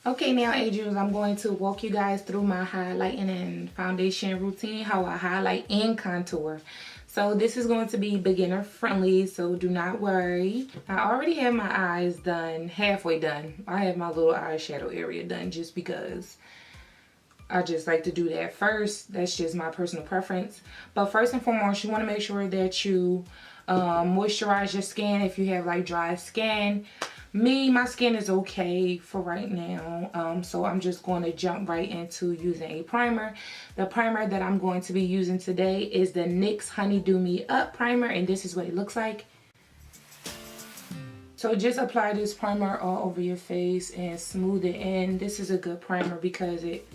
Okay, now angels, I'm going to walk you guys through my highlighting and foundation routine, how I highlight and contour. So this is going to be beginner friendly, so do not worry. I already have my eyes done, halfway done. I have my little eyeshadow area done just because I just like to do that first. That's just my personal preference. But first and foremost, you want to make sure that you moisturize your skin if you have like dry skin. My skin is okay for right now, so I'm just going to jump right into using a primer. The primer that I'm going to be using today is the NYX Honeydew Me Up primer, and this is what it looks like. So just apply this primer all over your face and smooth it in. This is a good primer because it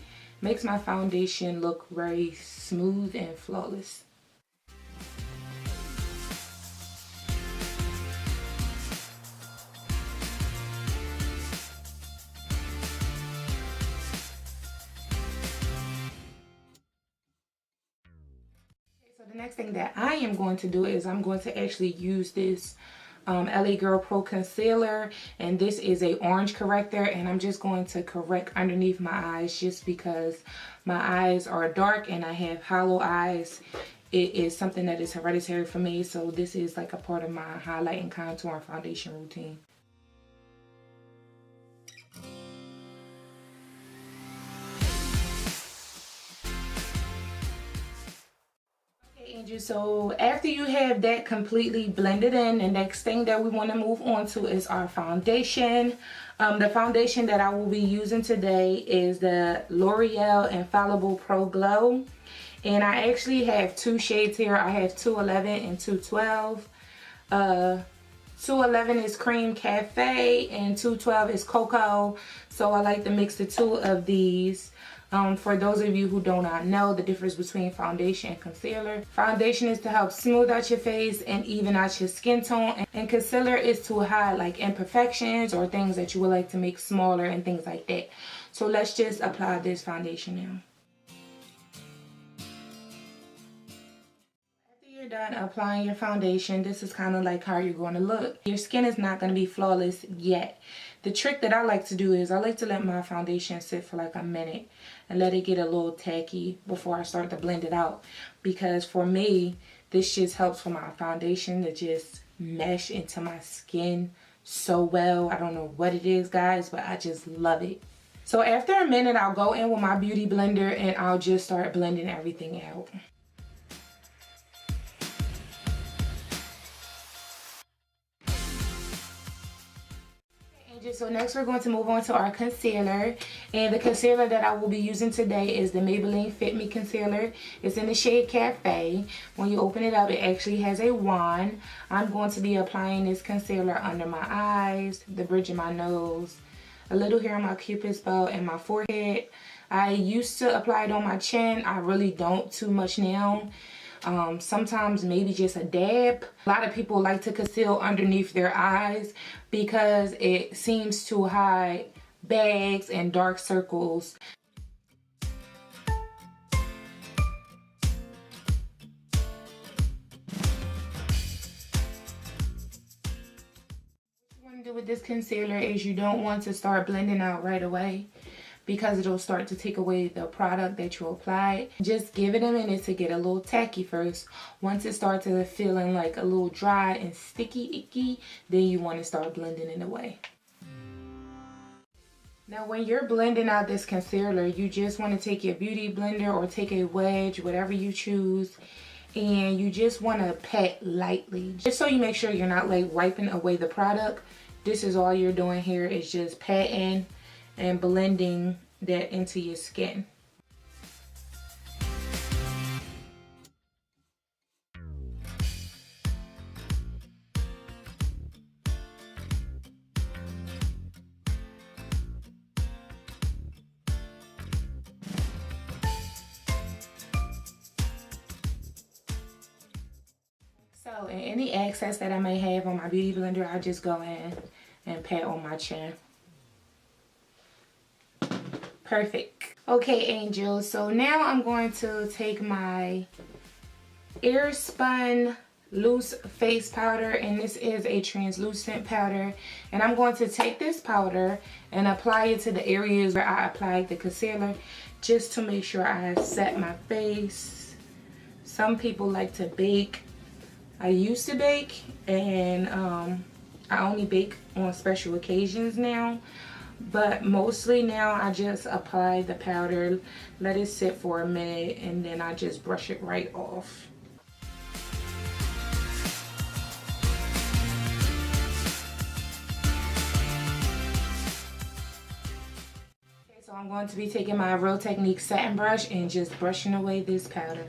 makes my foundation look very smooth and flawless. The next thing that I am going to do is I'm going to actually use this LA Girl Pro Concealer, and this is a orange corrector, and I'm just going to correct underneath my eyes just because my eyes are dark and I have hollow eyes. It is something that is hereditary for me, so this is like a part of my highlight and contour and foundation routine. So after you have that completely blended in, the next thing that we want to move on to is our foundation. The foundation that I will be using today is the L'Oreal Infallible Pro Glow, and I actually have two shades here. I have 211 and 212. 211 is Cream Cafe and 212 is Cocoa, so I like to mix the two of these. For those of you who do not know the difference between foundation and concealer, foundation is to help smooth out your face and even out your skin tone, and concealer is to hide like imperfections or things that you would like to make smaller and things like that. So let's just apply this foundation now. You're done applying your foundation, this is kind of like how you're going to look. Your skin is not going to be flawless yet. The trick that I like to do is I like to let my foundation sit for like a minute and let it get a little tacky before I start to blend it out, because for me this just helps for my foundation to just mesh into my skin so well. I don't know what it is, guys, but I just love it. So after a minute I'll go in with my beauty blender and I'll just start blending everything out. So next we're going to move on to our concealer, and the concealer that I will be using today is the Maybelline Fit Me Concealer. It's in the shade Cafe. When you open it up, it actually has a wand. I'm going to be applying this concealer under my eyes, the bridge of my nose, a little here on my cupid's bow and my forehead. I used to apply it on my chin. I really don't too much now. Sometimes maybe just a dab. A lot of people like to conceal underneath their eyes because it seems to hide bags and dark circles. What you want to do with this concealer is you don't want to start blending out right away, because it'll start to take away the product that you applied. Just give it a minute to get a little tacky first. Once it starts to feeling like a little dry and sticky icky, then you want to start blending it away. Now when you're blending out this concealer, you just want to take your beauty blender or take a wedge, whatever you choose, and you just want to pat lightly, just so you make sure you're not like wiping away the product. This is all you're doing here, is just patting and blending that into your skin. So in any excess that I may have on my beauty blender, I just go in and pat on my chin. Perfect. Okay, angels, so now I'm going to take my Air Spun Loose Face Powder, and this is a translucent powder. And I'm going to take this powder and apply it to the areas where I applied the concealer, just to make sure I set my face. Some people like to bake. I used to bake, and I only bake on special occasions now. But mostly now I just apply the powder, let it sit for a minute, and then I just brush it right off. Okay, so I'm going to be taking my Real Technique satin brush and just brushing away this powder.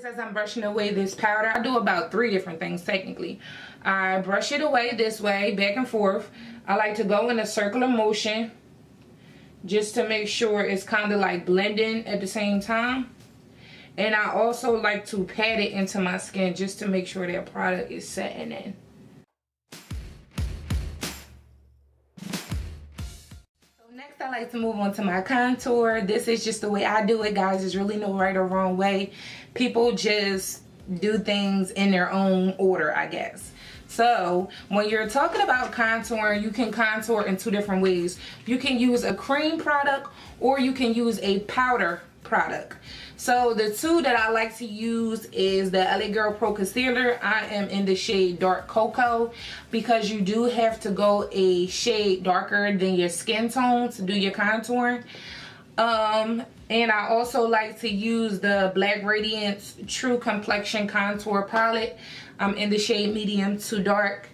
As I'm brushing away this powder, I do about 3 different things technically. I brush it away this way, back and forth. I like to go in a circular motion just to make sure it's kind of like blending at the same time. And I also like to pat it into my skin just to make sure that product is setting in. Next, I like to move on to my contour. This is just the way I do it, guys. There's really no right or wrong way. People just do things in their own order, I guess. So when you're talking about contouring, you can contour in 2 different ways. You can use a cream product, or you can use a powder product. So the 2 that I like to use is the LA Girl Pro Concealer. I am in the shade Dark Cocoa, because you do have to go a shade darker than your skin tone to do your contouring. And I also like to use the Black Radiance True Complexion Contour Palette. I'm in the shade Medium to Dark.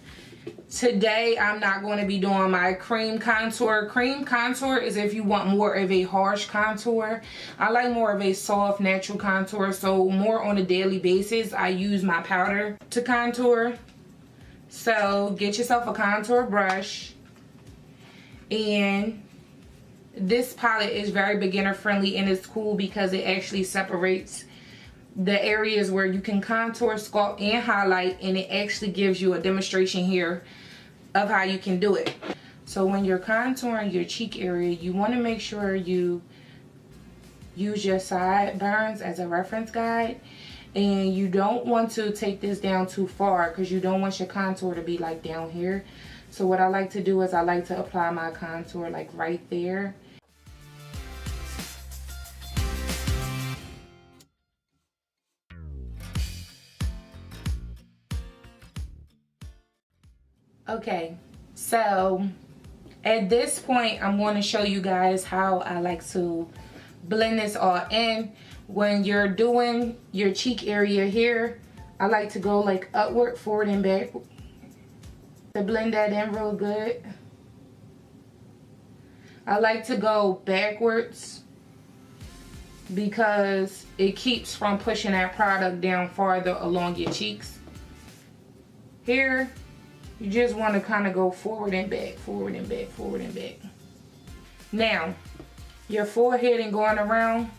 Today, I'm not going to be doing my cream contour. Cream contour is if you want more of a harsh contour. I like more of a soft, natural contour. So more on a daily basis, I use my powder to contour. So get yourself a contour brush. And this palette is very beginner friendly, and it's cool because it actually separates the areas where you can contour, sculpt, and highlight, and it actually gives you a demonstration here of how you can do it. So when you're contouring your cheek area, you want to make sure you use your sideburns as a reference guide, and you don't want to take this down too far because you don't want your contour to be like down here. So what I like to do is I like to apply my contour like right there. Okay, so at this point, I'm going to show you guys how I like to blend this all in. When you're doing your cheek area here, I like to go like upward, forward, and back to blend that in real good. I like to go backwards because it keeps from pushing that product down farther along your cheeks. Here, you just want to kind of go forward and back, forward and back, forward and back. Now, your forehead and going around,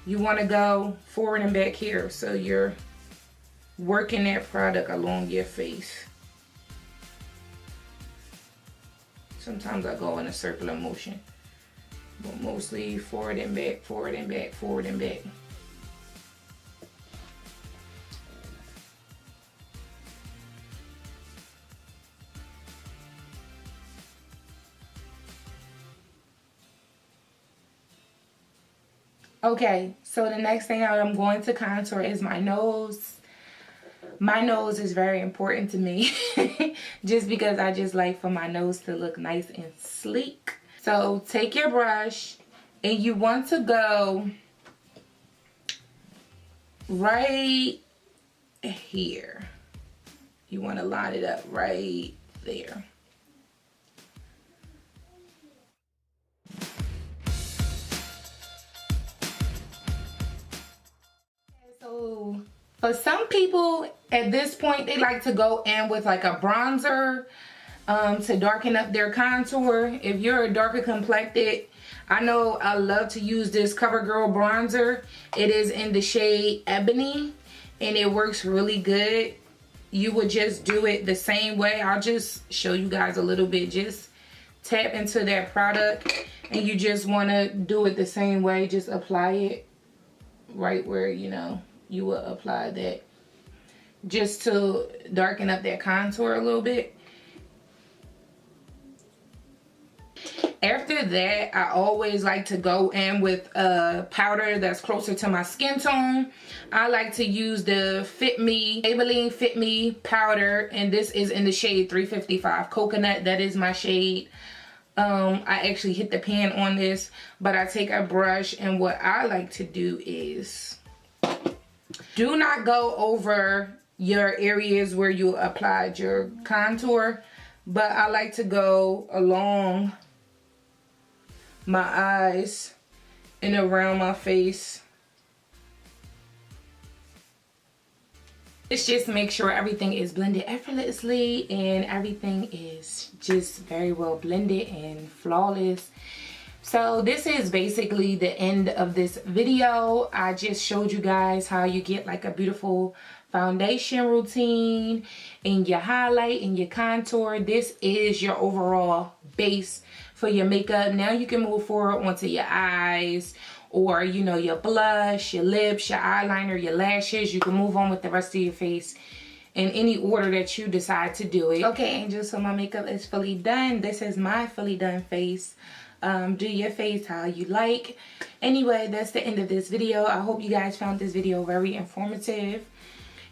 you want to go forward and back here. So you're working that product along your face. Sometimes I go in a circular motion, but mostly forward and back, forward and back, forward and back. Okay, so the next thing I'm going to contour is my nose. My nose is very important to me just because I just like for my nose to look nice and sleek. So take your brush and you want to go right here. You want to line it up right there. So for some people at this point, they like to go in with like a bronzer to darken up their contour. If you're a darker complected, I know I love to use this CoverGirl bronzer. It is in the shade Ebony and it works really good. You would just do it the same way. I'll just show you guys a little bit. Just tap into that product and you just want to do it the same way. Just apply it right where, you know, you will apply that, just to darken up that contour a little bit. After that, I always like to go in with a powder that's closer to my skin tone. I like to use the Fit Me, Maybelline Fit Me powder, and this is in the shade 355 Coconut. That is my shade. I actually hit the pan on this, but I take a brush, and what I like to do is, do not go over your areas where you applied your contour, but I like to go along my eyes and around my face. It's just make sure everything is blended effortlessly and everything is just very well blended and flawless. So this is basically the end of this video. I just showed you guys how you get like a beautiful foundation routine and your highlight and your contour. This is your overall base for your makeup. Now you can move forward onto your eyes, or you know, your blush, your lips, your eyeliner, your lashes. You can move on with the rest of your face in any order that you decide to do it. Okay, angels, so my makeup is fully done. This is my fully done face. Do your face how you like. Anyway, that's the end of this video. I hope you guys found this video very informative.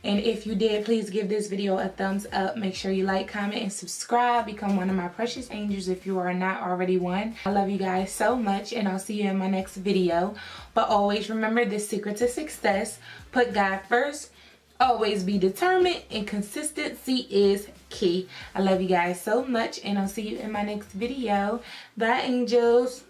And if you did, please give this video a thumbs up. Make sure you like, comment, and subscribe. Become one of my precious angels if you are not already one. I love you guys so much, and I'll see you in my next video. But always remember the secret to success. Put God first. Always be determined, and consistency is key. I love you guys so much, and I'll see you in my next video. Bye, angels.